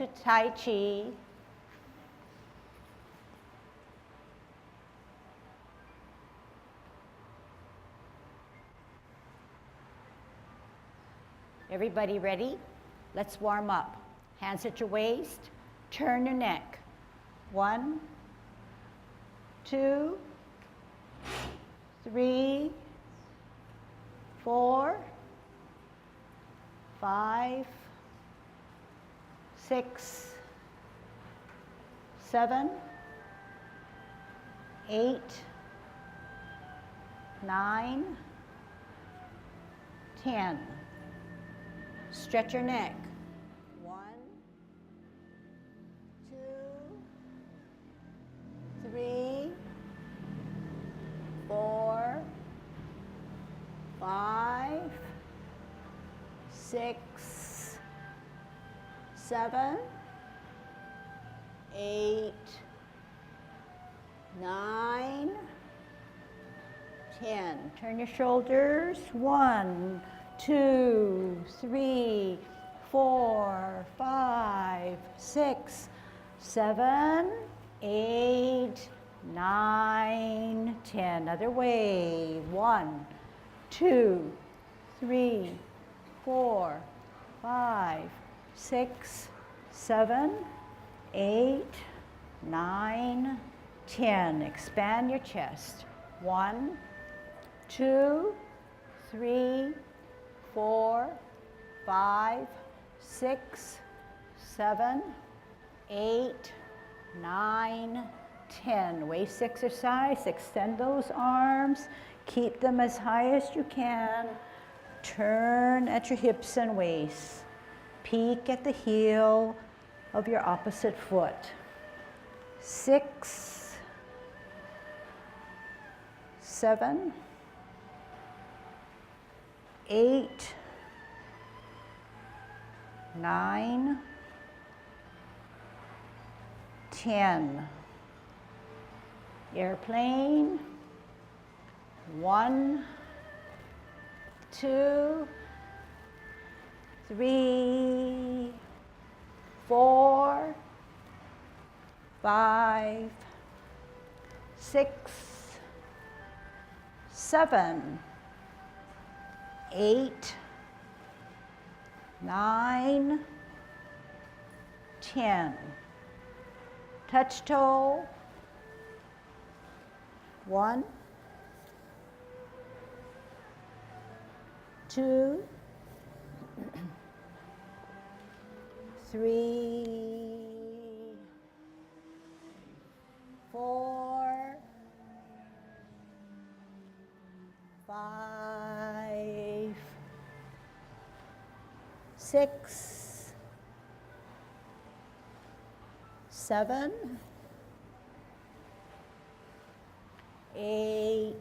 to Tai Chi. Everybody ready? Let's warm up. Hands at your waist, turn your neck. 1, 2, 3, 4, 5, 6, 7, 8, 9, 10. Stretch your neck. 1, 2, 3, 4, 5, 6, 7, 8, 9, 10. Turn your shoulders. 1, 2, 3, 4, 5, 6, 7, 8, 9, 10. Other way. 1, 2, 3, 4, 5, 6, 7, 8, 9, 10. Expand your chest. 1, 2, 3, 4, 5, 6, 7, 8, 9, 10. Waist exercise. Extend those arms. Keep them as high as you can. Turn at your hips and waist. Peek at the heel of your opposite foot. 6, 7, 8, 9, 10. Airplane. 1, 2, 3, 4, 5, 6, 7, 8, 9, 10. Touch toe. 1, 2, 3, 4, 5, 6, 7, 8,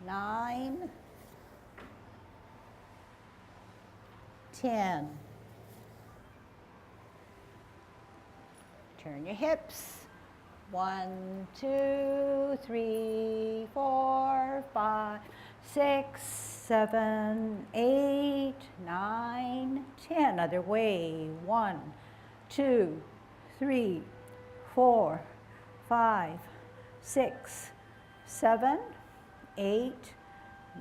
9, 10. Turn your hips. 1, 2, 3, 4, 5, 6, 7, 8, 9, 10. Other way. 1, 2, 3, 4, 5, 6, 7, 8,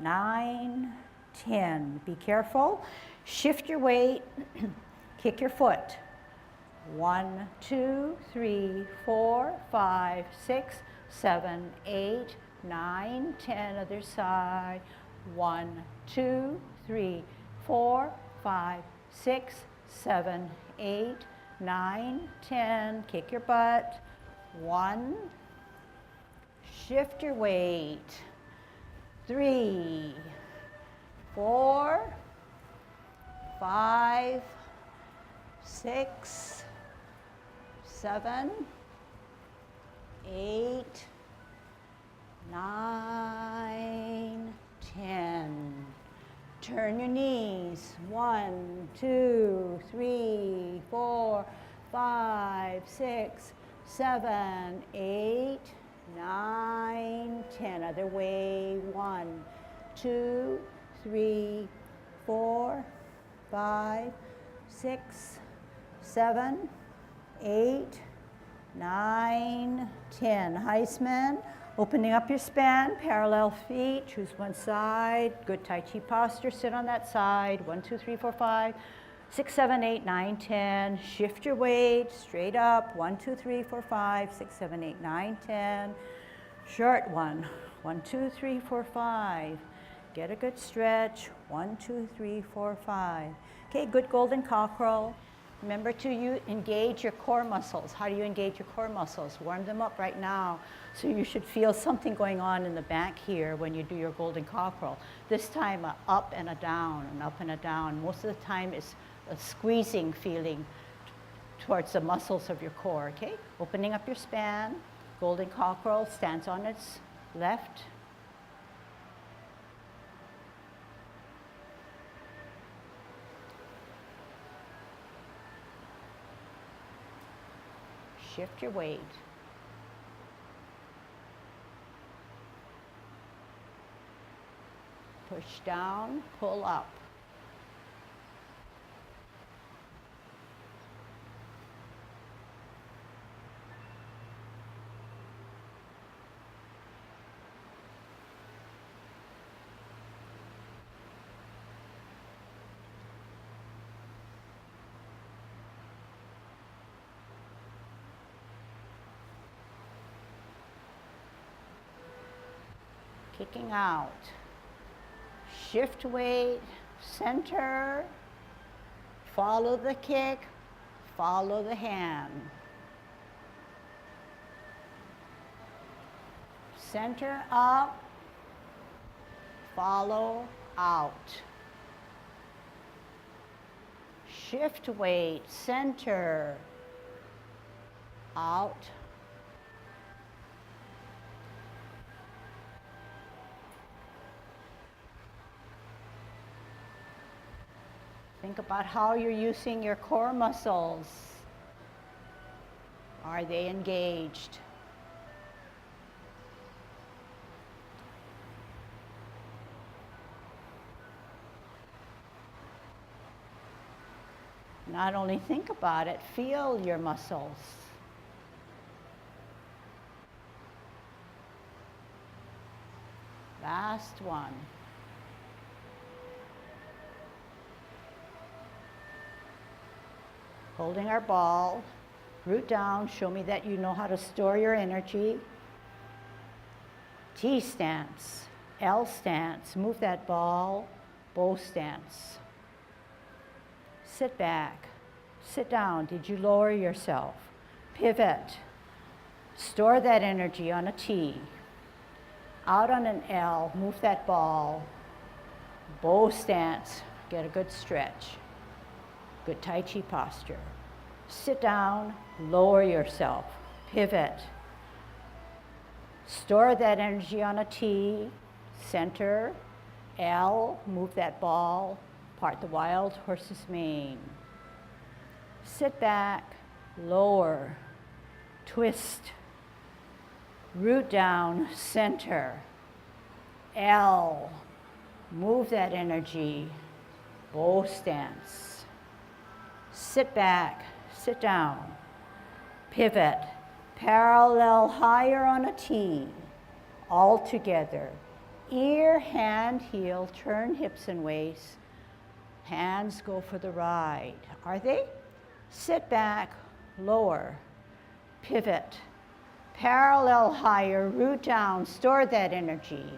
9, 10. Be careful. Shift your weight. Kick your foot. 1, 2, 3, 4, 5, 6, 7, 8, 9, 10. Other side. 1, 2, 3, 4, 5, 6, 7, 8, 9, 10. Kick your butt. 1. Shift your weight. 3, 4, 5, 6, 7, 8, 9, 10. Turn your knees. 1, 2, 3, 4, 5, 6, 7, 8, 9, 10. Other way. 1, 2, 3, 4, 5, 6, 7, 8, 9, 10. Heisman, opening up your span, parallel feet, choose one side, good Tai Chi posture, sit on that side, 1, 2, 3, 4, 5, 6, 7, 8, 9, 10. Shift your weight, straight up, 1, 2, 3, 4, 5, 6, 7, 8, 9, 10. Short one, 1, 2, 3, 4, 5. Get a good stretch, 1, 2, 3, 4, 5. Okay, good golden cockerel. Remember to engage your core muscles. How do you engage your core muscles? Warm them up right now. So you should feel something going on in the back here when you do your golden cockerel. This time, a up and a down, an up and a down. Most of the time, it's a squeezing feeling towards the muscles of your core, okay? Opening up your span. Golden cockerel stands on its left. Shift your weight. Push down, pull up. Kicking out. Shift weight, center, follow the kick, follow the hand. Center up, follow out. Shift weight, center, out. Think about how you're using your core muscles. Are they engaged? Not only think about it, feel your muscles. Last one. Holding our ball, root down, show me that you know how to store your energy. T stance, L stance, move that ball, bow stance. Sit back, sit down, did you lower yourself? Pivot, store that energy on a T. Out on an L, move that ball, bow stance, get a good stretch. Good Tai Chi posture. Sit down, lower yourself, pivot. Store that energy on a T, center, L, move that ball, part the wild horse's mane. Sit back, lower, twist, root down, center, L, move that energy, bow stance. Sit back, sit down, pivot, parallel higher on a T, all together. Ear, hand, heel, turn hips and waist. Hands go for the ride. Are they? Sit back, lower, pivot, parallel higher, root down, store that energy.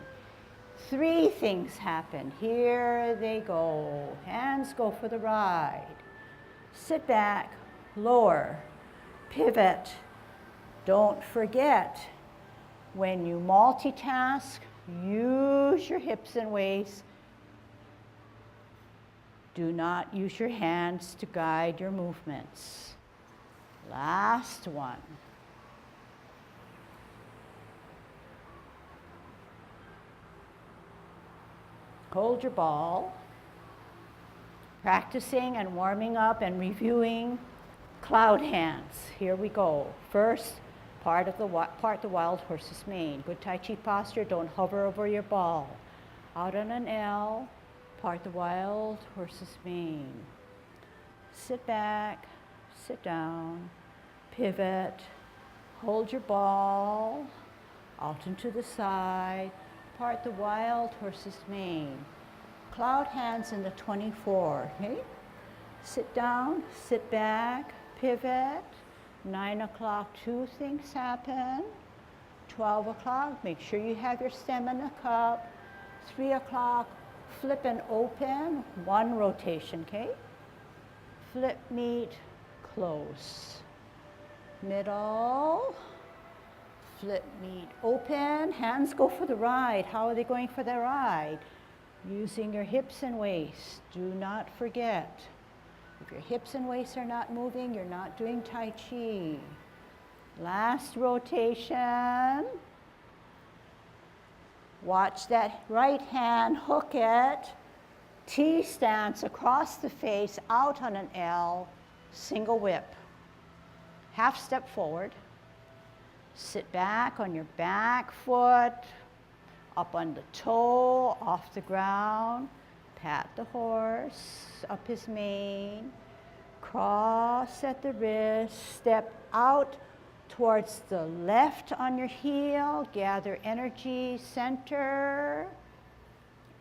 3 things happen. Here they go. Hands go for the ride. Sit back, lower, pivot. Don't forget, when you multitask, use your hips and waist. Do not use your hands to guide your movements. Last one. Hold your ball. Practicing and warming up and reviewing cloud hands. Here we go. First, part the wild horse's mane. Good Tai Chi posture, don't hover over your ball. Out on an L, part the wild horse's mane. sit back, sit down, pivot, hold your ball, out into the side, part the wild horse's mane. Cloud hands in the 24, okay? Sit down, sit back, pivot. 9 o'clock, 2 things happen. 12 o'clock, make sure you have your stem in the cup. 3 o'clock, flip and open, 1 rotation, okay? Flip, meet, close. Middle, flip, meet, open, hands go for the ride. How are they going for the ride? Using your hips and waist. Do not forget. If your hips and waist are not moving, you're not doing Tai Chi. Last rotation. Watch that right hand, hook it. T stance across the face, out on an L, single whip. Half step forward. Sit back on your back foot, up on the toe, off the ground. Pat the horse, up his mane. Cross at the wrist, step out towards the left on your heel, gather energy, center,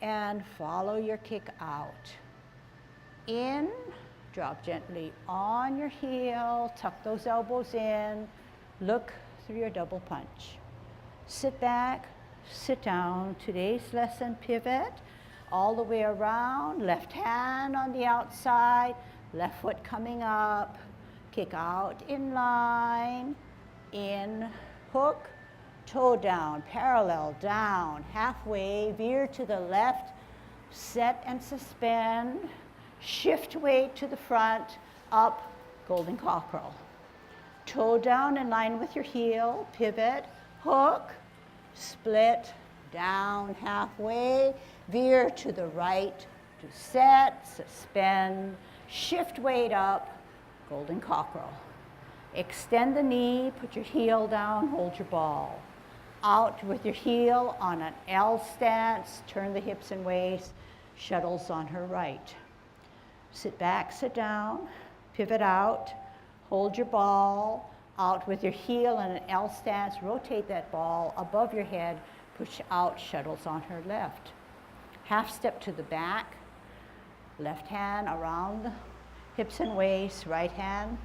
and follow your kick out. In, drop gently on your heel, tuck those elbows in, look through your double punch. Sit back, sit down. Today's lesson, pivot, all the way around, left hand on the outside, left foot coming up, kick out in line, in, hook, toe down, parallel, down, halfway, veer to the left, set and suspend, shift weight to the front, up, golden cockerel. Toe down in line with your heel, pivot, hook, split, down, halfway, veer to the right to set, suspend, shift weight up, golden cockerel. Extend the knee, put your heel down, hold your ball. Out with your heel on an L stance, turn the hips and waist, shuttles on her right. Sit back, sit down, pivot out, hold your ball, out with your heel in an L stance, rotate that ball above your head, push out, shuttles on her left. Half step to the back, left hand around the hips and waist, right hand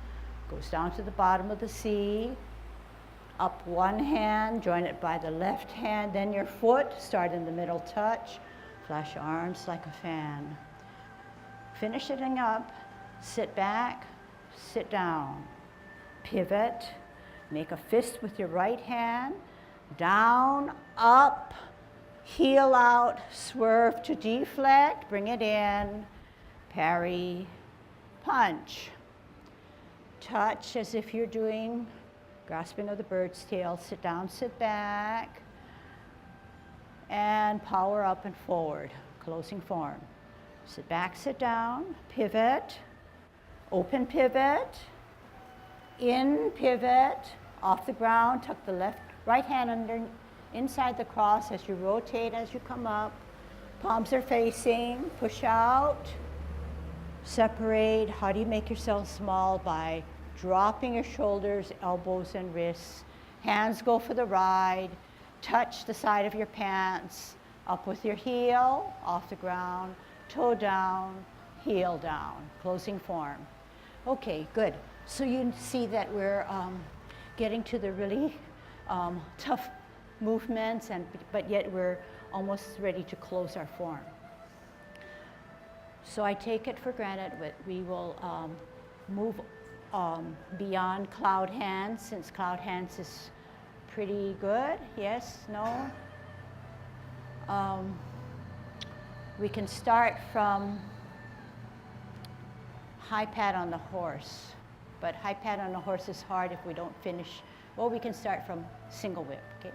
goes down to the bottom of the C, up one hand, join it by the left hand, then your foot, start in the middle touch, flash arms like a fan. Finish it up, sit back, sit down, pivot, make a fist with your right hand, down, up, heel out, swerve to deflect, bring it in, parry, punch. Touch as if you're doing grasping of the bird's tail, sit down, sit back, and power up and forward, closing form. Sit back, sit down, pivot, open pivot, in pivot, off the ground, tuck the right hand under, inside the cross as you rotate, as you come up, palms are facing, push out, separate. How do you make yourself small? By dropping your shoulders, elbows and wrists, hands go for the ride, touch the side of your pants, up with your heel, off the ground, toe down, heel down, closing form. Okay, good. So you see that we're getting to the really tough movements, but yet we're almost ready to close our form. So I take it for granted that we will move beyond cloud hands, since cloud hands is pretty good. Yes, no? We can start from high pat on the horse, but high pat on the horse is hard if we don't finish. Well, we can start from single whip, okay?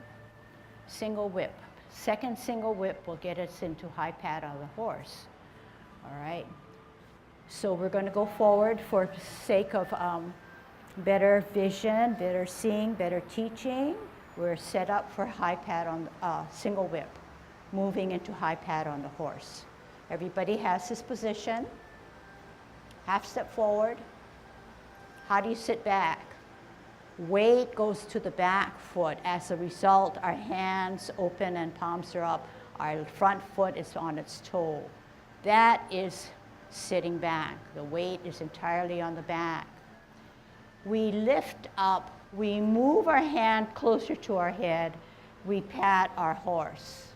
Single whip. Second single whip will get us into high pat on the horse. All right. So we're going to go forward for sake of better vision, better seeing, better teaching. We're set up for high pat on single whip, moving into high pat on the horse. Everybody has his position. Half step forward. How do you sit back? Weight goes to the back foot. As a result, our hands open and palms are up. Our front foot is on its toe. That is sitting back. The weight is entirely on the back. We lift up, we move our hand closer to our head, we pat our horse.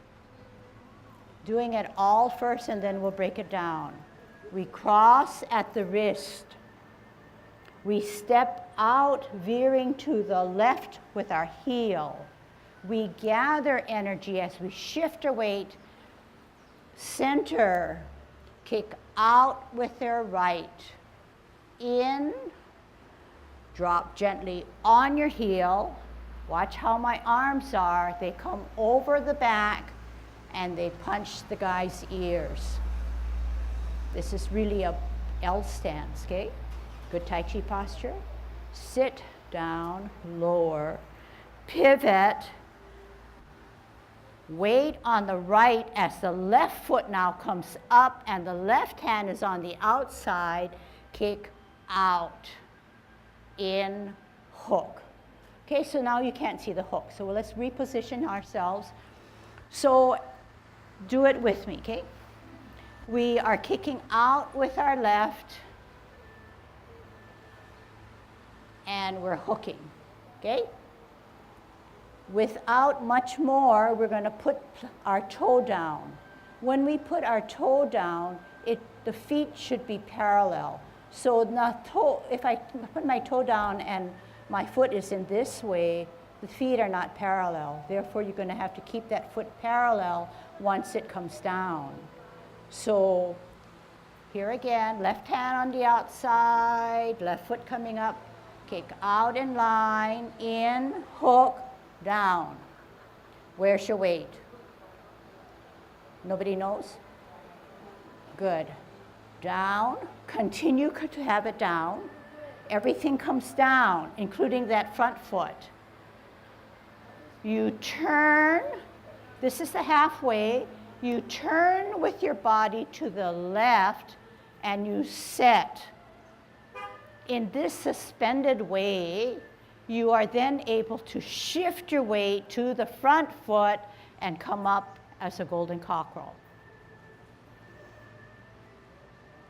Doing it all first and then we'll break it down. We cross at the wrist. We step out, veering to the left with our heel. We gather energy as we shift our weight, center, kick out with our right. In, drop gently on your heel. Watch how my arms are. They come over the back and they punch the guy's ears. This is really a L stance, okay? Good Tai Chi posture. Sit down, lower, pivot. Weight on the right as the left foot now comes up and the left hand is on the outside. Kick out. In, hook. Okay, so now you can't see the hook. So let's reposition ourselves. So do it with me, okay? We are kicking out with our left and we're hooking, okay? Without much more, we're going to put our toe down. When we put our toe down, the feet should be parallel. So if I put my toe down and my foot is in this way, the feet are not parallel. Therefore, you're going to have to keep that foot parallel once it comes down. So here again, left hand on the outside, left foot coming up, kick out in line, in, hook, down. Where's your weight? Nobody knows? Good. Down, continue to have it down. Everything comes down, including that front foot. You turn, this is the halfway, you turn with your body to the left and you set. In this suspended way, you are then able to shift your weight to the front foot and come up as a golden cockerel.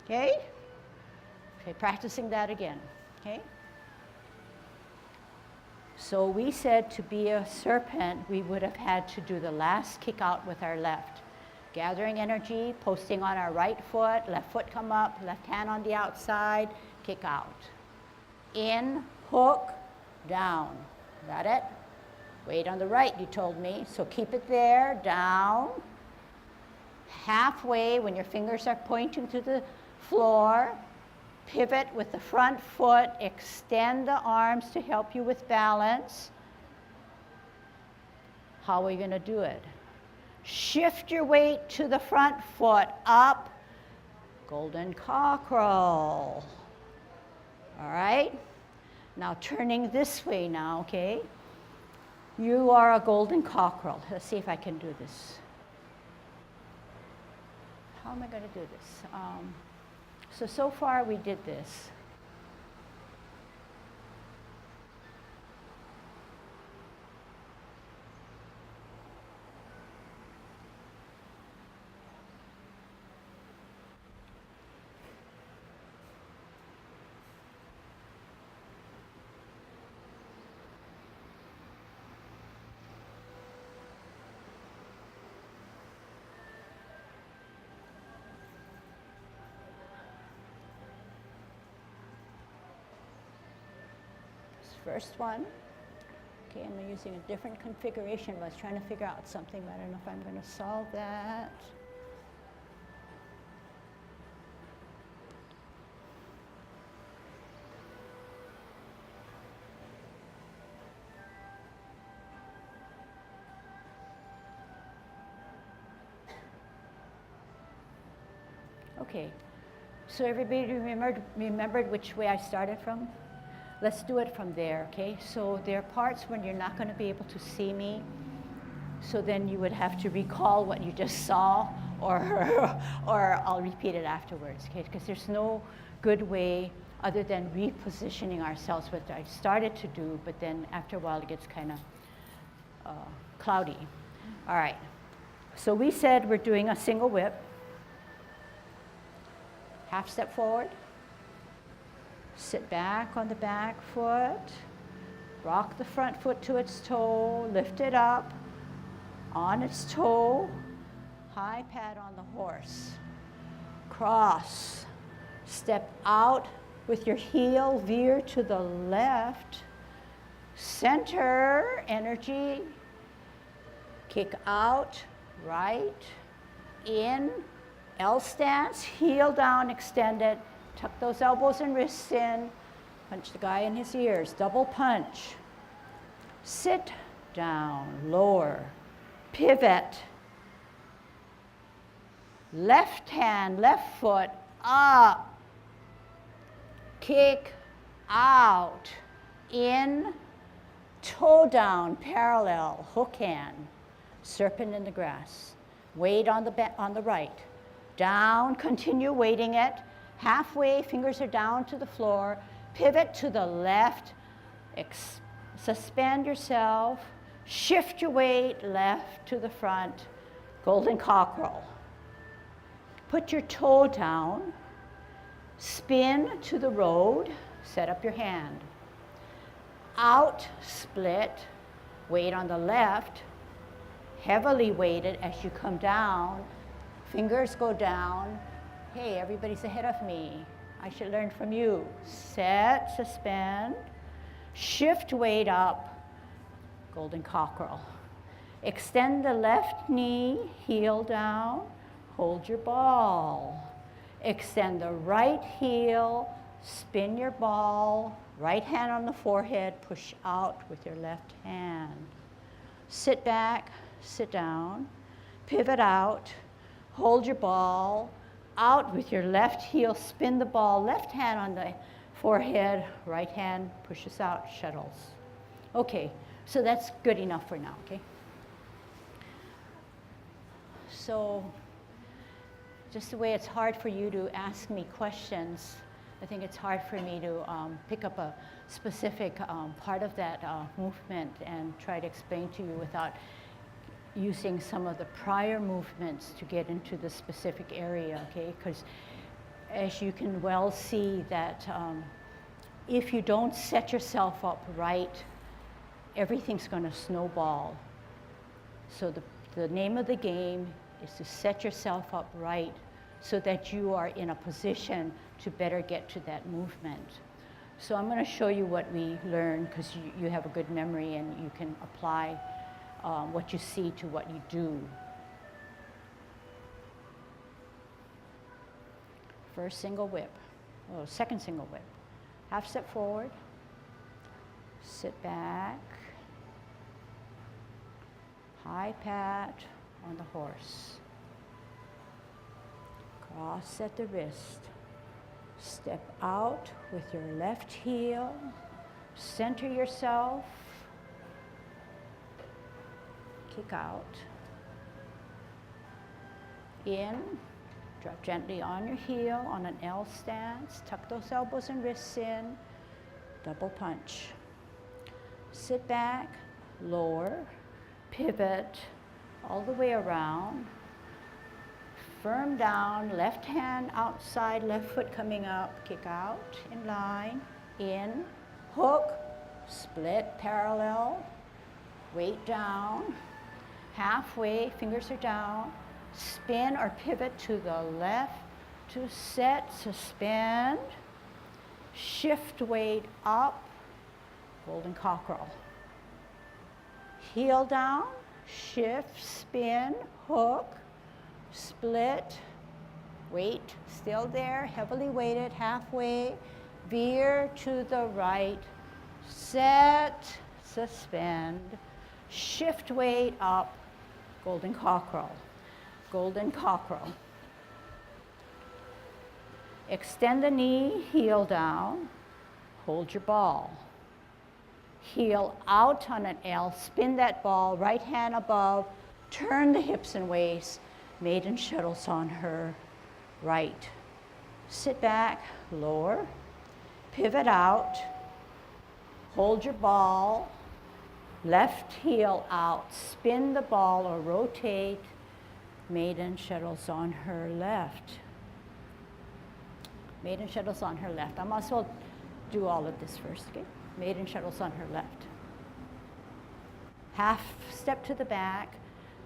Okay? Okay, practicing that again. Okay? So we said to be a serpent, we would have had to do the last kick out with our left. Gathering energy, posting on our right foot, left foot come up, left hand on the outside, kick out. In, hook, down. Got it? Weight on the right, you told me. So keep it there, down. Halfway, when your fingers are pointing to the floor, pivot with the front foot, extend the arms to help you with balance. How are you going to do it? Shift your weight to the front foot, up, golden cockerel. All right? Now turning this way now, okay? You are a golden cockerel. Let's see if I can do this. How am I going to do this? So far we did this. First one. Okay, I'm using a different configuration, but I was trying to figure out something, but I don't know if I'm going to solve that. Okay, so everybody remembered which way I started from? Let's do it from there, okay? So there are parts when you're not going to be able to see me, so then you would have to recall what you just saw, or I'll repeat it afterwards, okay? Because there's no good way other than repositioning ourselves, which I started to do, but then after a while it gets kind of cloudy. All right, so we said we're doing a single whip. Half step forward. Sit back on the back foot. Rock the front foot to its toe. Lift it up on its toe. High pad on the horse. Cross. Step out with your heel. Veer to the left. Center energy. Kick out. Right. In. L stance. Heel down. Extend it. Tuck those elbows and wrists in. Punch the guy in his ears. Double punch. Sit down. Lower. Pivot. Left hand, left foot, up. Kick out. In. Toe down, parallel. Hook hand. Serpent in the grass. Weight on the right. Down, continue weighting it. Halfway, fingers are down to the floor. Pivot to the left. Suspend yourself. Shift your weight left to the front. Golden cockerel. Put your toe down. Spin to the road. Set up your hand. Out, split. Weight on the left. Heavily weighted as you come down. Fingers go down. Hey, everybody's ahead of me. I should learn from you. Set, suspend, shift weight up, golden cockerel. Extend the left knee, heel down, hold your ball. Extend the right heel, spin your ball, right hand on the forehead, push out with your left hand. Sit back, sit down, pivot out, hold your ball, out with your left heel, spin the ball, left hand on the forehead, right hand pushes out, shuttles. Okay, so that's good enough for now, okay? So just the way it's hard for you to ask me questions, I think it's hard for me to pick up a specific part of that movement and try to explain to you without using some of the prior movements to get into the specific area, okay? Because as you can well see that if you don't set yourself up right, everything's going to snowball. So the name of the game is to set yourself up right so that you are in a position to better get to that movement. So I'm going to show you what we learned because you have a good memory and you can apply what you see to what you do. First single whip, second single whip. Half step forward, sit back, high pat on the horse. Cross at the wrist. Step out with your left heel, center yourself, kick out, in, drop gently on your heel on an L stance, tuck those elbows and wrists in, double punch. Sit back, lower, pivot all the way around, firm down, left hand outside, left foot coming up, kick out, in line, in, hook, split, parallel, weight down, halfway, fingers are down, spin or pivot to the left to set, suspend, shift weight up, golden cockerel. Heel down, shift, spin, hook, split, weight still there, heavily weighted, halfway, veer to the right, set, suspend, shift weight up, golden cockerel, golden cockerel. Extend the knee, heel down, hold your ball. Heel out on an L, spin that ball, right hand above, turn the hips and waist, maiden shuttles on her right. Sit back, lower, pivot out, hold your ball, left heel out, spin the ball or rotate, maiden shuttles on her left. Maiden shuttles on her left. I might as well do all of this first, okay? Maiden shuttles on her left. Half step to the back.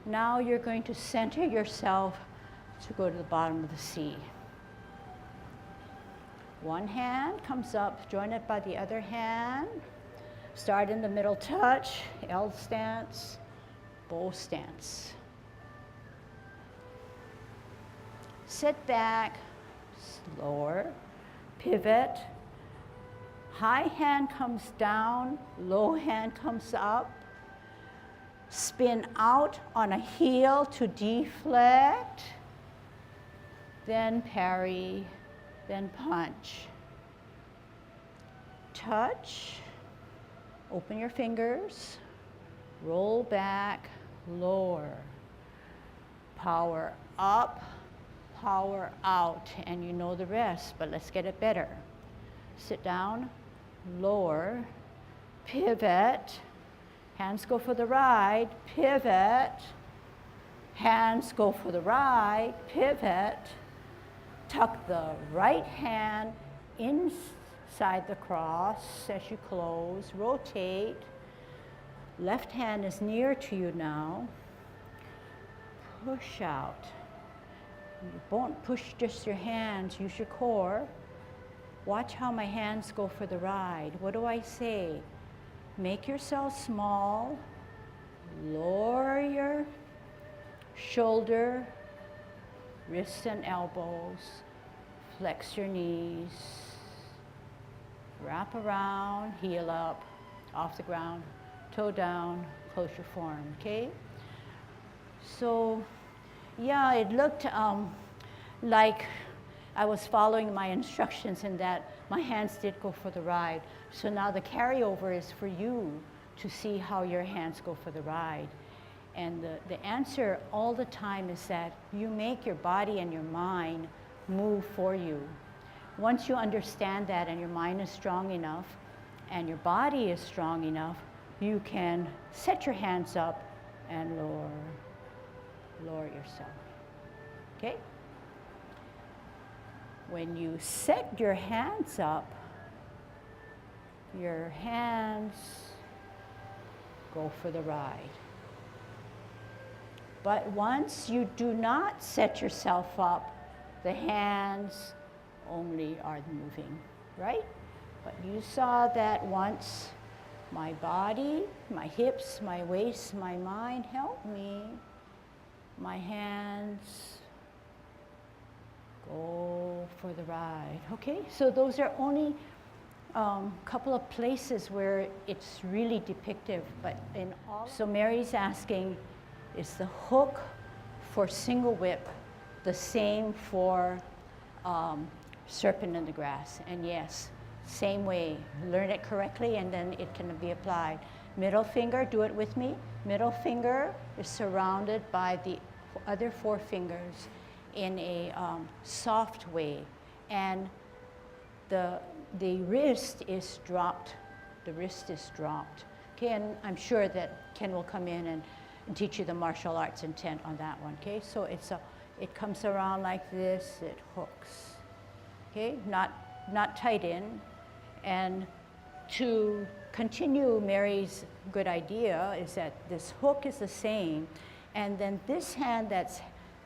Now you're going to center yourself to go to the bottom of the C. One hand comes up, join it by the other hand. Start in the middle touch, L stance, bow stance. Sit back, slower, pivot. High hand comes down, low hand comes up. Spin out on a heel to deflect. Then parry, then punch. Touch, open your fingers, roll back, lower. Power up, power out, and you know the rest, but let's get it better. Sit down, lower, pivot, hands go for the right, pivot, hands go for the right, pivot, tuck the right hand inside the cross as you close, rotate, left hand is near to you now, push out. You won't push just your hands, use your core. Watch how my hands go for the ride. What do I say? Make yourself small, lower your shoulder, wrists and elbows, flex your knees, wrap around, heel up, off the ground, toe down, close your form, okay? So, yeah, it looked like I was following my instructions in that my hands did go for the ride. So now the carryover is for you to see how your hands go for the ride. And the answer all the time is that you make your body and your mind move for you. Once you understand that and your mind is strong enough and your body is strong enough, you can set your hands up and lower yourself, okay? When you set your hands up, your hands go for the ride. But once you do not set yourself up, the hands only are moving, right? But you saw that once my body, my hips, my waist, my mind help me, my hands go for the ride, okay? So those are only a couple of places where it's really depictive, but in all. So Mary's asking, is the hook for single whip the same for serpent in the grass? And yes, same way. Learn it correctly and then it can be applied. Middle finger, do it with me. Middle finger is surrounded by the other four fingers in a soft way, and the wrist is dropped. The wrist is dropped. Okay, and I'm sure that Ken will come in and teach you the martial arts intent on that one. Okay, so it comes around like this. It hooks. Okay, not tight in, and to continue Mary's good idea is that this hook is the same, and then this hand that's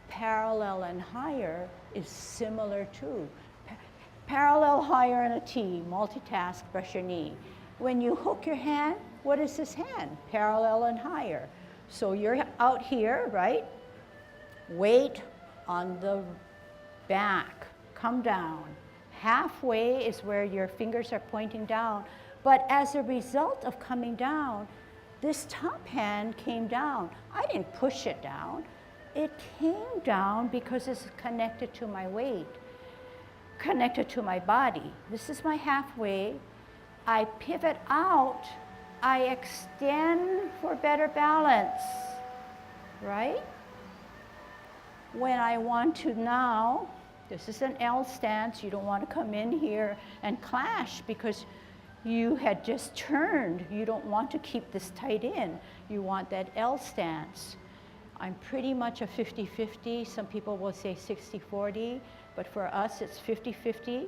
parallel and higher is similar too. Parallel, higher, and a T, multitask, brush your knee. When you hook your hand, what is this hand? Parallel and higher. So you're out here, right? Weight on the back, come down. Halfway is where your fingers are pointing down, but as a result of coming down, this top hand came down. I didn't push it down. It came down because it's connected to my weight, connected to my body. This is my halfway. I pivot out. I extend for better balance, right? When I want to now This is an L stance. You don't want to come in here and clash because you had just turned. You don't want to keep this tight in. You want that L stance. I'm pretty much a 50-50. Some people will say 60-40, but for us it's 50-50.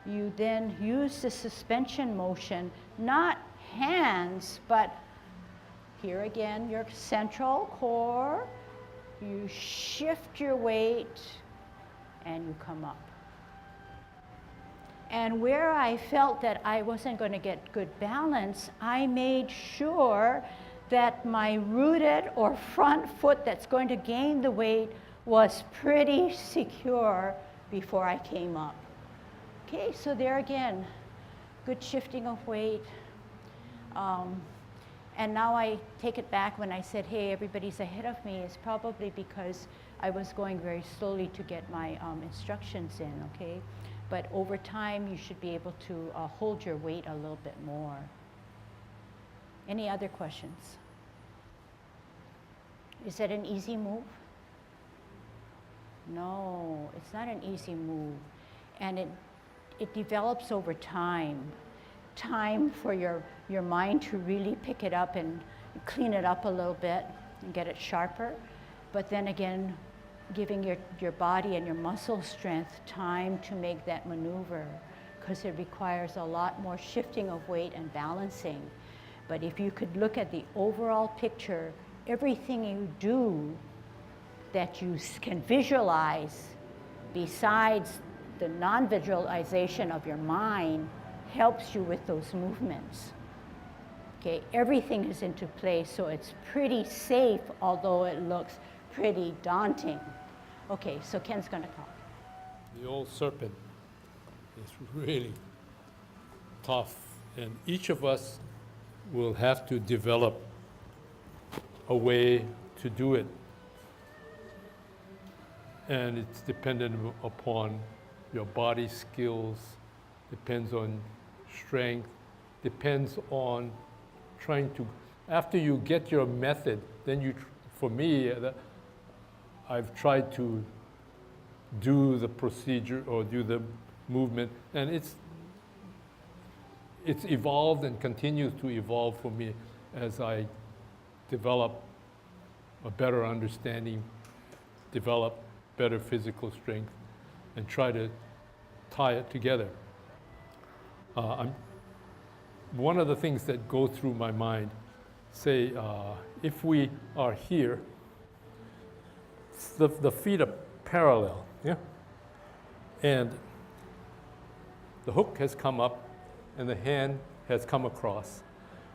You then use the suspension motion, not hands, but here again, your central core. You shift your weight and you come up. And where I felt that I wasn't going to get good balance, I made sure that my rooted or front foot that's going to gain the weight was pretty secure before I came up. Okay, so there again, good shifting of weight. And now I take it back when I said, hey, everybody's ahead of me, it's probably because I was going very slowly to get my instructions in, okay? But over time, you should be able to hold your weight a little bit more. Any other questions? Is that an easy move? No, it's not an easy move. And it develops over time. Time for your mind to really pick it up and clean it up a little bit and get it sharper. But then again, giving your body and your muscle strength time to make that maneuver, because it requires a lot more shifting of weight and balancing. But if you could look at the overall picture, everything you do that you can visualize besides the non-visualization of your mind helps you with those movements. Okay, everything is into place, so it's pretty safe, although it looks pretty daunting. Okay, so Ken's gonna talk. The old Serpent is really tough, and each of us will have to develop a way to do it. And it's dependent upon your body skills, depends on strength, depends on trying to, after you get your method, then you, for me, I've tried to do the procedure or do the movement, and it's evolved and continues to evolve for me as I develop a better understanding, develop better physical strength, and try to tie it together. One of the things that go through my mind, say, if we are here, the feet are parallel, yeah? And the hook has come up and the hand has come across.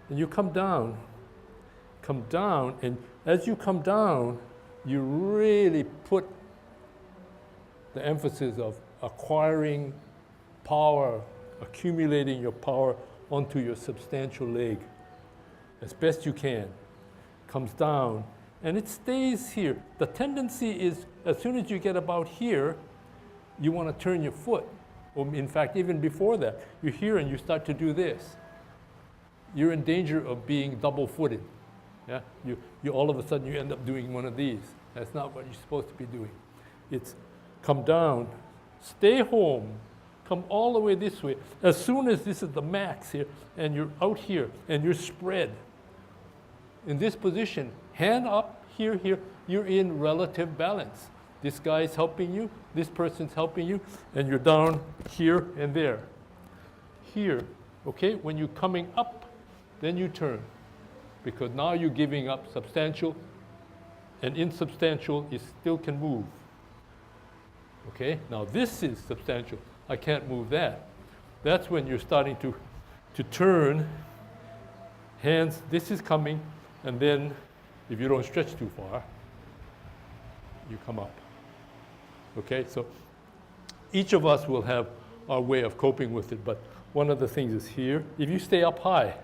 And you come down, and as you come down, you really put the emphasis of acquiring power, accumulating your power onto your substantial leg as best you can. Comes down, and it stays here. The tendency is, as soon as you get about here, you want to turn your foot. Or in fact, even before that, you're here and you start to do this. You're in danger of being double-footed. Yeah? You all of a sudden, you end up doing one of these. That's not what you're supposed to be doing. It's come down, stay home, come all the way this way. As soon as this is the max here, and you're out here, and you're spread. In this position, hand up, here, you're in relative balance. This guy's helping you, this person's helping you, and you're down here and there. Here, okay? When you're coming up, then you turn. Because now you're giving up substantial, and insubstantial, you still can move. Okay? Now this is substantial. I can't move that. That's when you're starting to turn. Hands, this is coming, and then if you don't stretch too far, you come up. Okay, so each of us will have our way of coping with it, but one of the things is here. If you stay up high,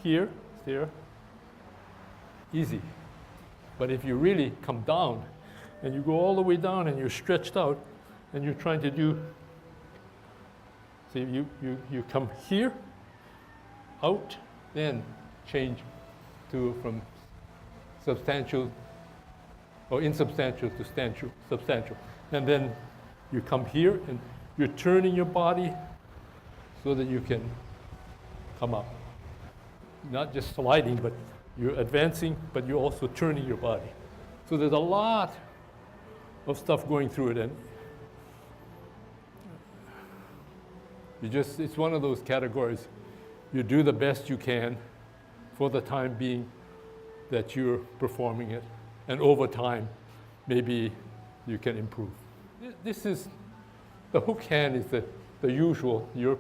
here, there, easy. But if you really come down, and you go all the way down and you're stretched out, and you're trying to do, see, you come here, out, then change from substantial or insubstantial to substantial. And then You come here and you're turning your body so that you can come up. Not just sliding, but you're advancing, but you're also turning your body. So there's a lot of stuff going through it, and it's one of those categories. You do the best you can for the time being that you're performing it, and over time, maybe you can improve. This is, the hook hand is the usual. You're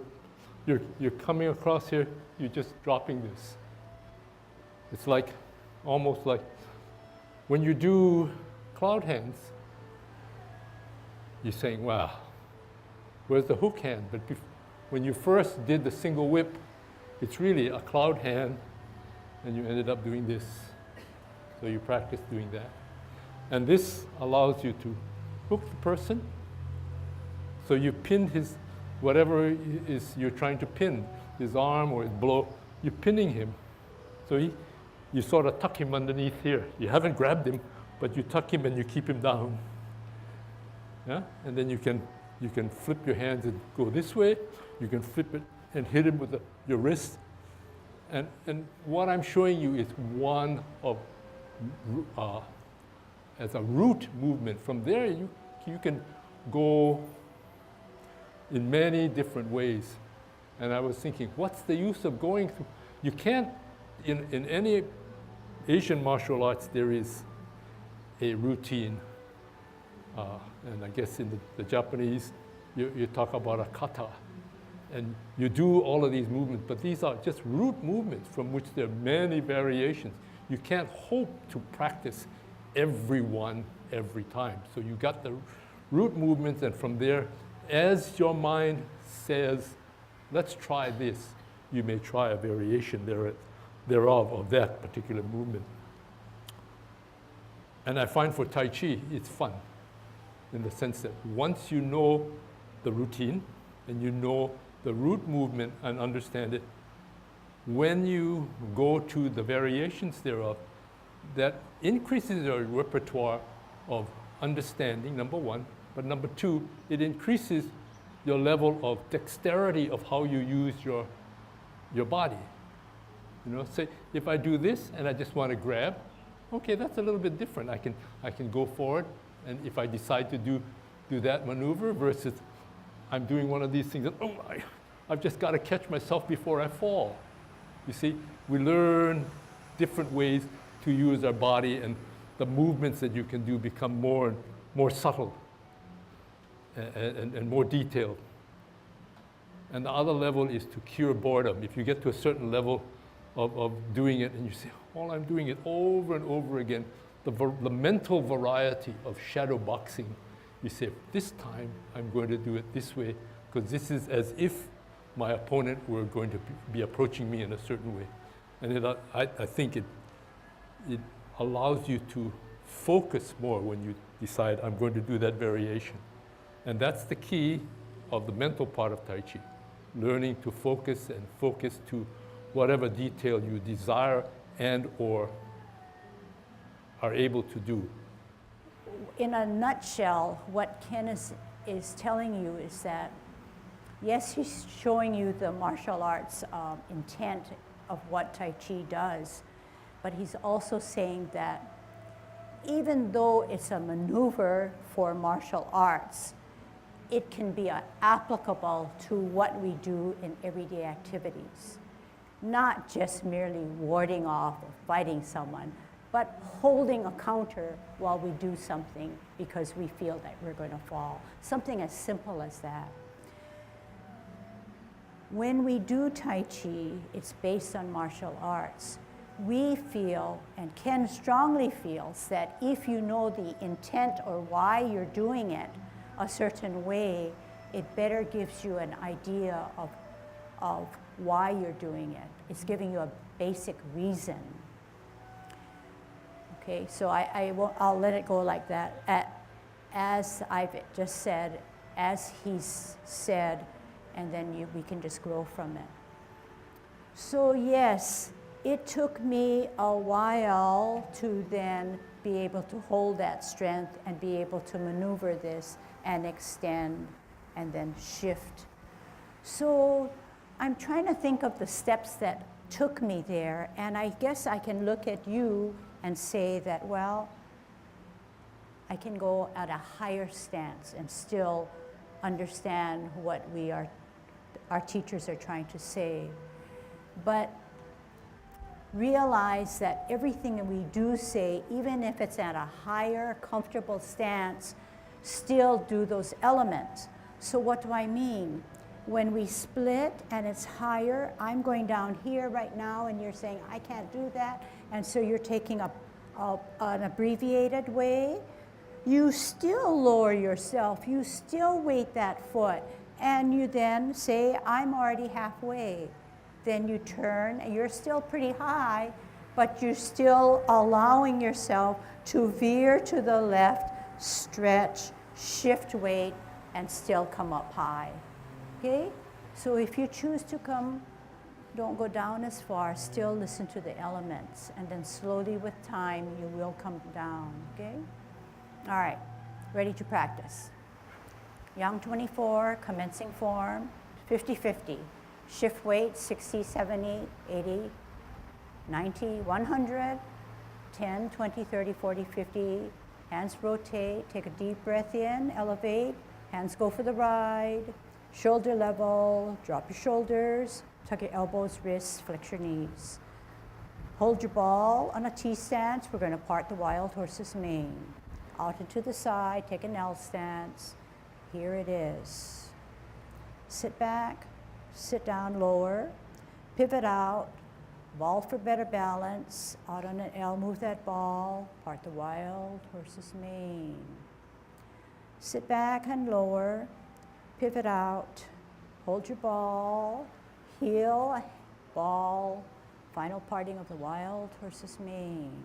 coming across here, you're just dropping this. It's like, almost like, when you do cloud hands, you're saying, wow, where's the hook hand? But when you first did the single whip, it's really a cloud hand, and you ended up doing this. So you practice doing that. And this allows you to hook the person. So you pin his, whatever is you're trying to pin, his arm or his blow, you're pinning him. So you sort of tuck him underneath here. You haven't grabbed him, but you tuck him and you keep him down. Yeah? And then you can flip your hands and go this way. You can flip it and hit him with your wrist. And what I'm showing you is one of, as a root movement. From there, you can go in many different ways. And I was thinking, what's the use of going through? You can't, in any Asian martial arts, there is a routine. And I guess in the Japanese, you talk about a kata. And you do all of these movements, but these are just root movements from which there are many variations. You can't hope to practice every one every time. So you got the root movements, and from there, as your mind says, let's try this, you may try a variation thereof of that particular movement. And I find for Tai Chi, it's fun in the sense that once you know the routine and you know the root movement and understand it, when you go to the variations thereof, that increases your repertoire of understanding, number one, but number two, it increases your level of dexterity of how you use your body. You know, say, if I do this and I just want to grab, okay, that's a little bit different. I can go forward, and if I decide to do that maneuver versus I'm doing one of these things, and I've just got to catch myself before I fall. You see, we learn different ways to use our body, and the movements that you can do become more subtle and more detailed. And the other level is to cure boredom. If you get to a certain level of doing it and you say, all I'm doing it over and over again, the mental variety of shadow boxing, you say, this time I'm going to do it this way, because this is as if my opponent were going to be approaching me in a certain way. And I think it allows you to focus more when you decide, I'm going to do that variation. And that's the key of the mental part of Tai Chi, learning to focus and focus to whatever detail you desire and or are able to do. In a nutshell, what Ken is telling you is that, yes, he's showing you the martial arts intent of what Tai Chi does, but he's also saying that even though it's a maneuver for martial arts, it can be applicable to what we do in everyday activities. Not just merely warding off or fighting someone, but holding a counter while we do something because we feel that we're going to fall. Something as simple as that. When we do Tai Chi, it's based on martial arts. We feel, and Ken strongly feels, that if you know the intent or why you're doing it a certain way, it better gives you an idea of why you're doing it. It's giving you a basic reason. Okay, so I'll let it go like that. As I've just said, as he's said, and then we can just grow from it. So yes, it took me a while to then be able to hold that strength and be able to maneuver this and extend and then shift. So I'm trying to think of the steps that took me there, and I guess I can look at you and say that, well, I can go at a higher stance and still understand what our teachers are trying to say. But realize that everything that we do say, even if it's at a higher, comfortable stance, still do those elements. So what do I mean? When we split and it's higher, I'm going down here right now and you're saying, I can't do that. And so you're taking an abbreviated way. You still lower yourself. You still weight that foot. And you then say, I'm already halfway. Then you turn, and you're still pretty high, but you're still allowing yourself to veer to the left, stretch, shift weight, and still come up high. Okay? So if you choose to come, don't go down as far, still listen to the elements, and then slowly with time, you will come down, okay? All right, ready to practice. Yang 24, commencing form, 50-50. Shift weight, 60, 70, 80, 90, 100, 10, 20, 30, 40, 50. Hands rotate, take a deep breath in, elevate. Hands go for the ride. Shoulder level, drop your shoulders. Tuck your elbows, wrists, flex your knees. Hold your ball on a T stance. We're going to part the wild horse's mane. Out and to the side, take an L stance. Here it is. Sit back. Sit down, lower, pivot out, ball for better balance, out on an L, move that ball, part the wild horse's mane. Sit back and lower, pivot out, hold your ball, heel, ball, final parting of the wild horse's mane.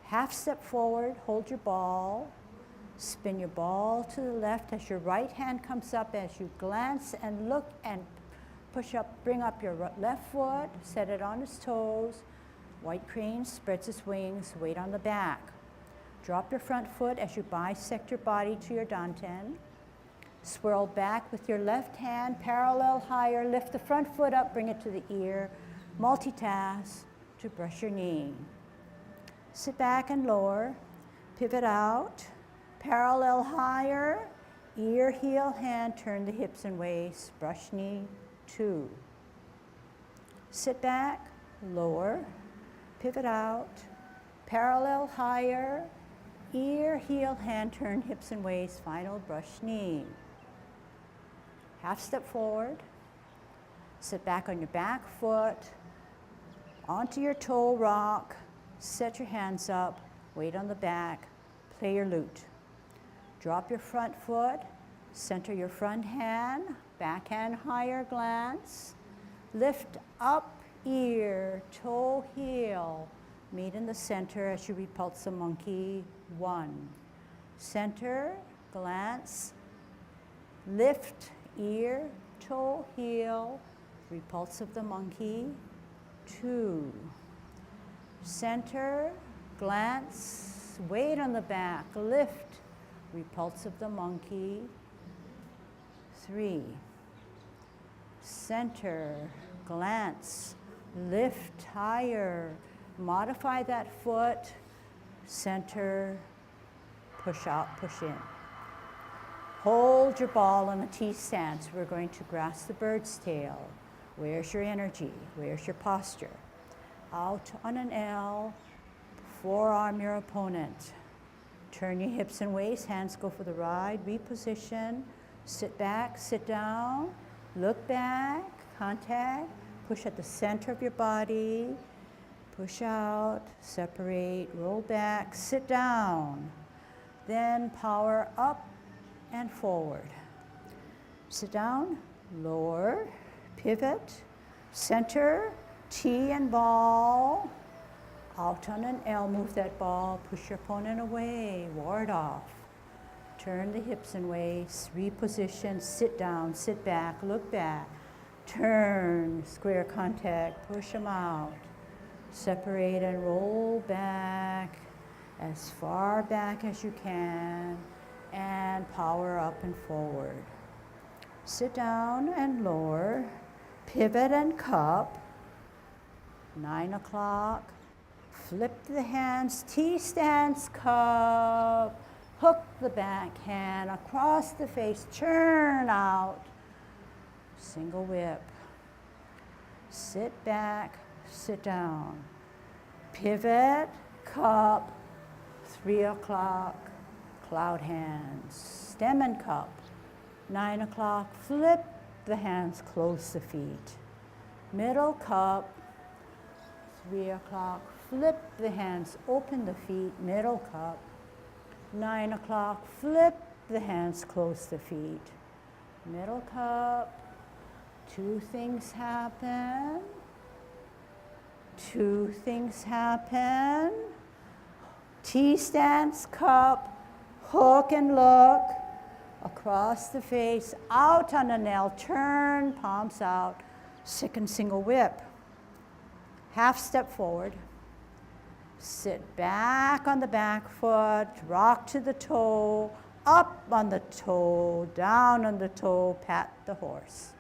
Half step forward, hold your ball, spin your ball to the left as your right hand comes up, as you glance and look and push up, bring up your left foot, set it on its toes. White crane spreads its wings, weight on the back. Drop your front foot as you bisect your body to your danten. Swirl back with your left hand, parallel higher, lift the front foot up, bring it to the ear. Multitask to brush your knee. Sit back and lower, pivot out. Parallel higher, ear, heel, hand, turn the hips and waist, brush knee, 2. Sit back, lower, pivot out, parallel higher, ear, heel, hand, turn hips and waist, final brush knee. Half step forward, sit back on your back foot, onto your toe rock, set your hands up, weight on the back, play your lute. Drop your front foot, center your front hand, back hand higher, glance. Lift up, ear, toe, heel. Meet in the center as you repulse the monkey, 1. Center, glance. Lift, ear, toe, heel. Repulse of the monkey, 2. Center, glance, weight on the back, lift. Repulse of the monkey, 3. Center, glance, lift higher, modify that foot, center, push out, push in. Hold your ball on the T stance. We're going to grasp the bird's tail. Where's your energy? Where's your posture? Out on an L, forearm your opponent. Turn your hips and waist, hands go for the ride, reposition, sit back, sit down, look back, contact, push at the center of your body, push out, separate, roll back, sit down, then power up and forward. Sit down, lower, pivot, center, T and ball, out on an L, move that ball, push your opponent away, ward off. Turn the hips and waist, reposition, sit down, sit back, look back. Turn, square contact, push them out. Separate and roll back as far back as you can and power up and forward. Sit down and lower, pivot and cup. 9 o'clock, flip the hands, T-stance, cup. Hook the back hand across the face, turn out. Single whip. Sit back, sit down. Pivot, cup, 3 o'clock, cloud hands. Stem and cup. 9 o'clock, flip the hands, close the feet. Middle cup, 3 o'clock, flip the hands, open the feet, middle cup. 9 o'clock, flip the hands, close the feet. Middle cup. 2 things happen. 2 things happen. T-stance, cup, hook and look. Across the face, out on the nail, turn, palms out. Second single whip. Half step forward. Sit back on the back foot, rock to the toe, up on the toe, down on the toe, pat the horse.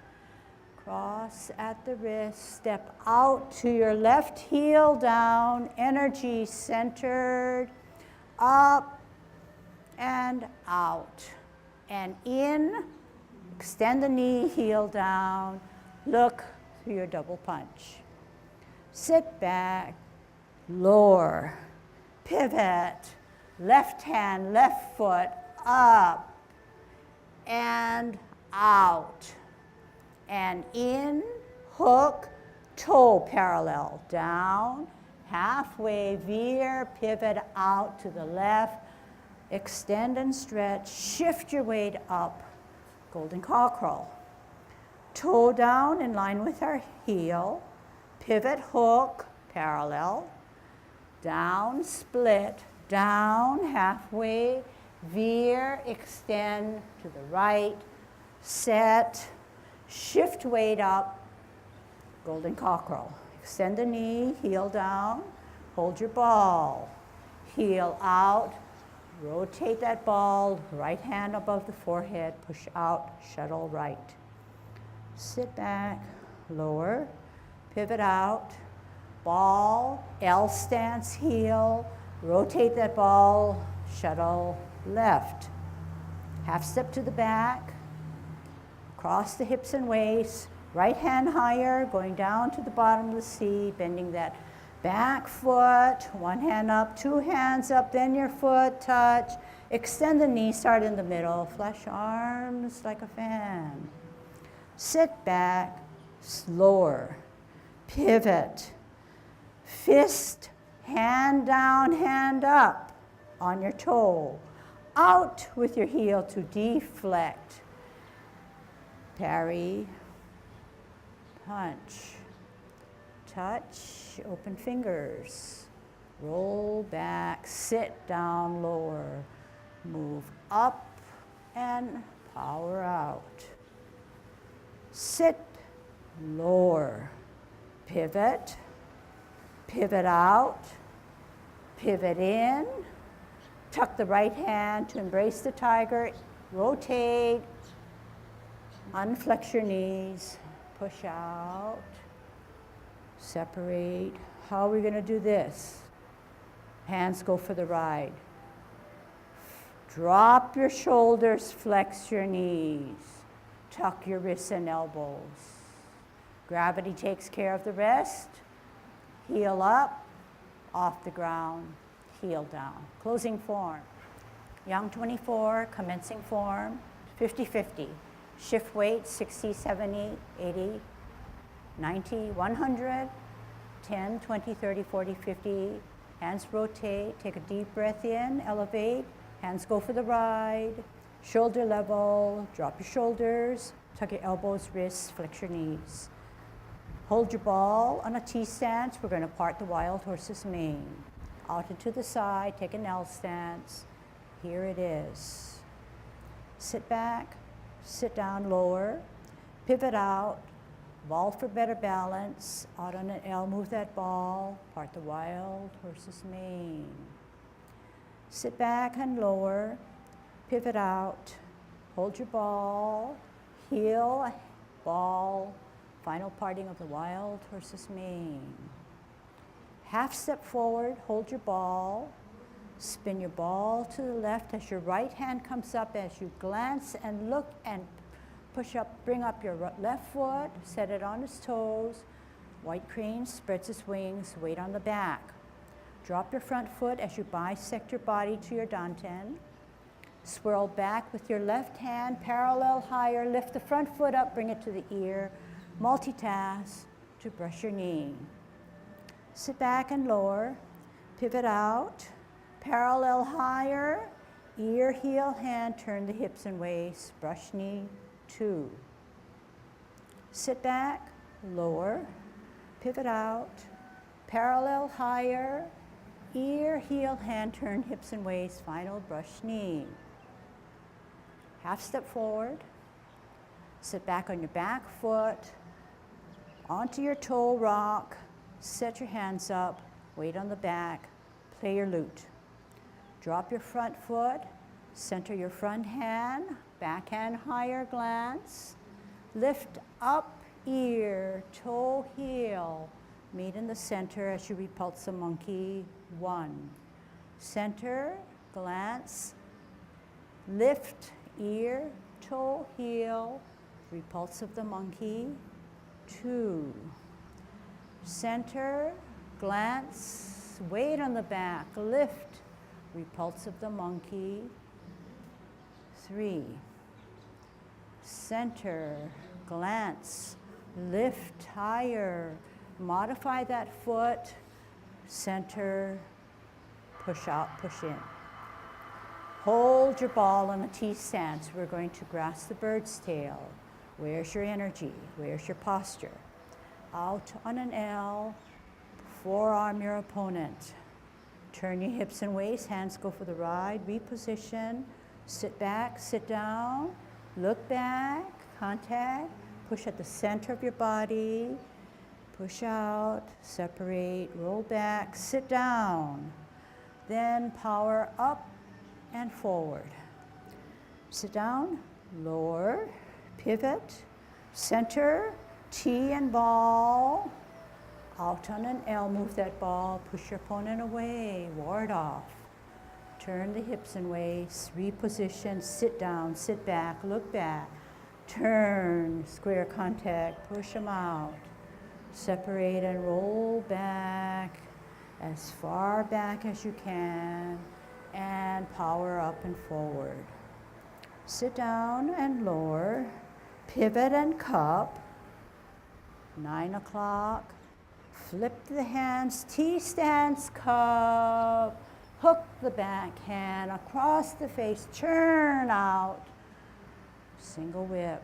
Cross at the wrist, step out to your left heel down, energy centered, up and out. And in, extend the knee, heel down, look through your double punch. Sit back, lower, pivot, left hand, left foot, up and out. And in, hook, toe parallel, down, halfway, veer, pivot out to the left, extend and stretch, shift your weight up, golden cow crawl. Toe down in line with our heel, pivot, hook, parallel, down, split, down, halfway, veer, extend to the right, set, shift weight up, golden cockerel. Extend the knee, heel down, hold your ball, heel out, rotate that ball, right hand above the forehead, push out, shuttle right. Sit back, lower, pivot out, ball, L stance, heel, rotate that ball, shuttle left. Half step to the back, cross the hips and waist, right hand higher, going down to the bottom of the seat, bending that back foot, one hand up, 2 hands up, then your foot touch, extend the knee, start in the middle, flex arms like a fan. Sit back, lower, pivot, fist, hand down, hand up on your toe, out with your heel to deflect, parry, punch, touch, open fingers, roll back, sit down, lower, move up and power out. Sit, lower, pivot, pivot out, pivot in, tuck the right hand to embrace the tiger, rotate, unflex your knees, push out, separate. How are we going to do this? Hands go for the ride. Drop your shoulders, flex your knees, tuck your wrists and elbows. Gravity takes care of the rest. Heel up, off the ground, heel down. Closing form. Yang 24, commencing form, 50-50. Shift weight, 60, 70, 80, 90, 100, 10, 20, 30, 40, 50. Hands rotate, take a deep breath in, elevate. Hands go for the ride. Shoulder level, drop your shoulders, tuck your elbows, wrists, flex your knees. Hold your ball on a T stance. We're going to part the wild horse's mane. Out and to the side, take an L stance. Here it is. Sit back, sit down, lower, pivot out, Vault for better balance. Out on an L, move that ball. Part the wild horse's mane. Sit back and lower. Pivot out. Hold your ball. Heel, ball. Final parting of the wild horse's mane. Half step forward. Hold your ball. Spin your ball to the left as your right hand comes up, as you glance and look and push up, bring up your left foot, set it on its toes. White crane spreads its wings, weight on the back. Drop your front foot as you bisect your body to your danten. Swirl back with your left hand, parallel higher, lift the front foot up, bring it to the ear. Multitask to brush your knee. Sit back and lower, pivot out, parallel higher, ear, heel, hand, turn the hips and waist, brush knee, 2. Sit back, lower, pivot out, parallel higher, ear, heel, hand, turn hips and waist, final brush knee. Half step forward, sit back on your back foot, onto your toe rock, set your hands up, weight on the back, play your lute. Drop your front foot, center your front hand, back hand higher, glance. Lift up, ear, toe, heel. Meet in the center as you repulse the monkey, 1. Center, glance. Lift, ear, toe, heel. Repulse of the monkey, 2. Center, glance, weight on the back, lift. Repulse of the monkey, 3. Center, glance, lift higher, modify that foot, center, push out, push in. Hold your ball in a T stance. We're going to grasp the bird's tail. Where's your energy? Where's your posture? Out on an L, forearm your opponent. Turn your hips and waist, hands go for the ride, reposition, sit back, sit down, look back, contact, push at the center of your body, push out, separate, roll back, sit down, then power up and forward. Sit down, lower, pivot, center, T and ball, out on an L, move that ball, push your opponent away, ward off. Turn the hips and waist, reposition, sit down, sit back, look back. Turn, square contact, push them out. Separate and roll back as far back as you can and power up and forward. Sit down and lower, pivot and cup. 9 o'clock. Flip the hands, T stance, cup, hook the back hand across the face, turn out, single whip.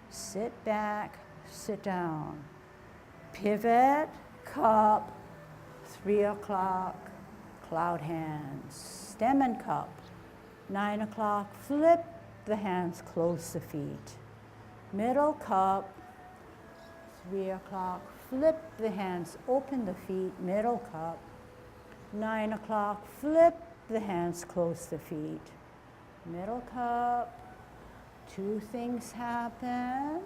Sit back, sit down. Pivot, cup, 3 o'clock, cloud hands, stem and cup. 9 o'clock, flip the hands, close the feet. Middle cup, 3 o'clock, flip the hands, open the feet, middle cup. 9 o'clock, flip the hands, close the feet. Middle cup, 2 things happen.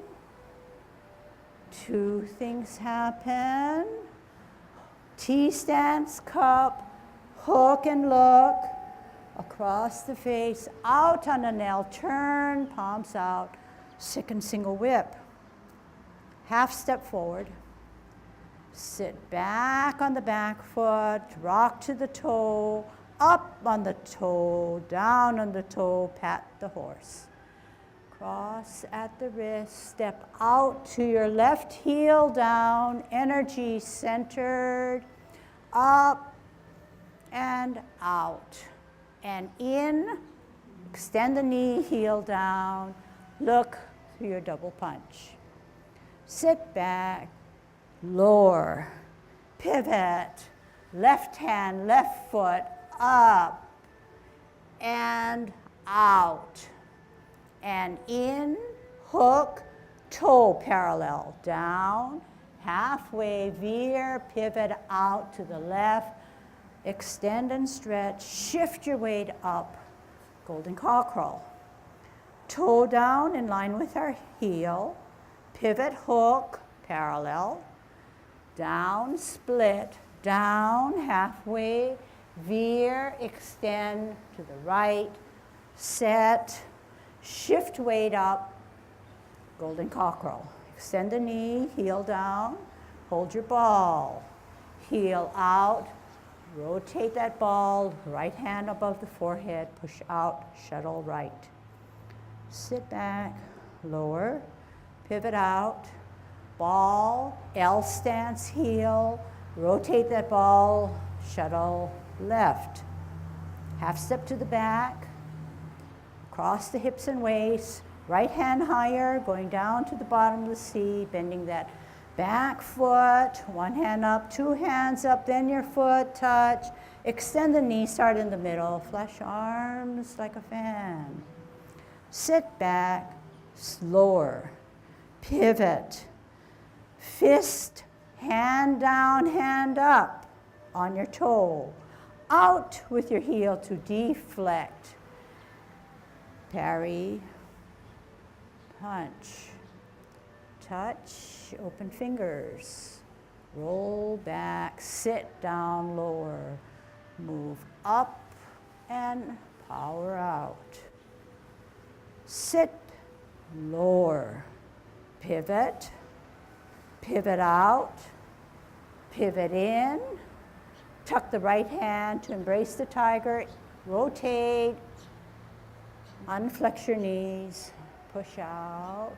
2 things happen. T stance, cup, hook and look. Across the face, out on an L, turn, palms out, second single whip. Half step forward. Sit back on the back foot, rock to the toe, up on the toe, down on the toe, pat the horse. Cross at the wrist, step out to your left heel down, energy centered, up and out. And in, extend the knee, heel down, look through your double punch. Sit back, lower, pivot, left hand, left foot, up and out. And in, hook, Toe parallel, down, halfway, veer, pivot out to the left, extend and stretch, shift your weight up, golden cockerel. Toe down in line with our heel, pivot, hook, parallel, down, split, down, halfway, veer, extend to the right, set, shift weight up, golden cockerel. Extend the knee, heel down, hold your ball, heel out, rotate that ball, right hand above the forehead, push out, shuttle right. Sit back, lower, pivot out, ball, L stance, heel, rotate that ball, shuttle left. Half step to the back, cross the hips and waist, right hand higher, going down to the bottom of the seat, bending that back foot, one hand up, two hands up, then your foot touch, extend the knee, start in the middle, flush arms like a fan. Sit back, lower, pivot, fist, hand down, hand up on your toe, out with your heel to deflect, parry, punch, touch, open fingers, roll back, sit down, lower, move up and power out. Sit, lower, pivot, pivot out, pivot in, tuck the right hand to embrace the tiger, rotate, unflex your knees, push out,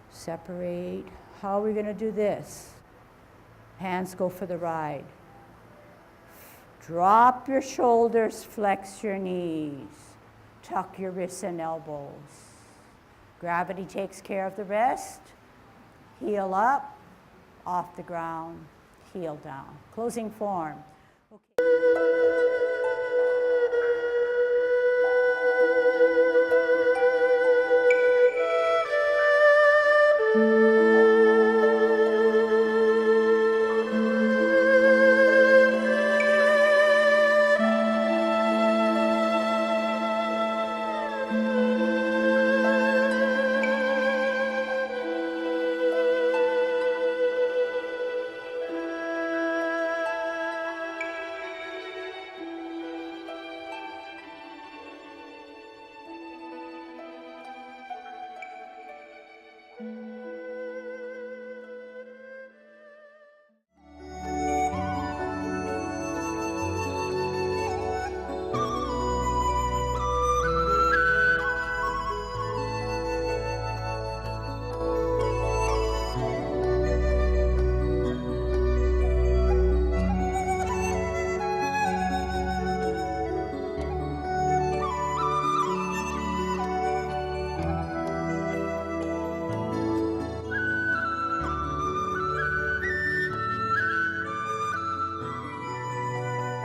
separate. How are we going to do this? Hands go for the ride. Drop your shoulders, flex your knees, tuck your wrists and elbows. Gravity takes care of the rest. Heel up, off the ground, heel down. Closing form. Okay.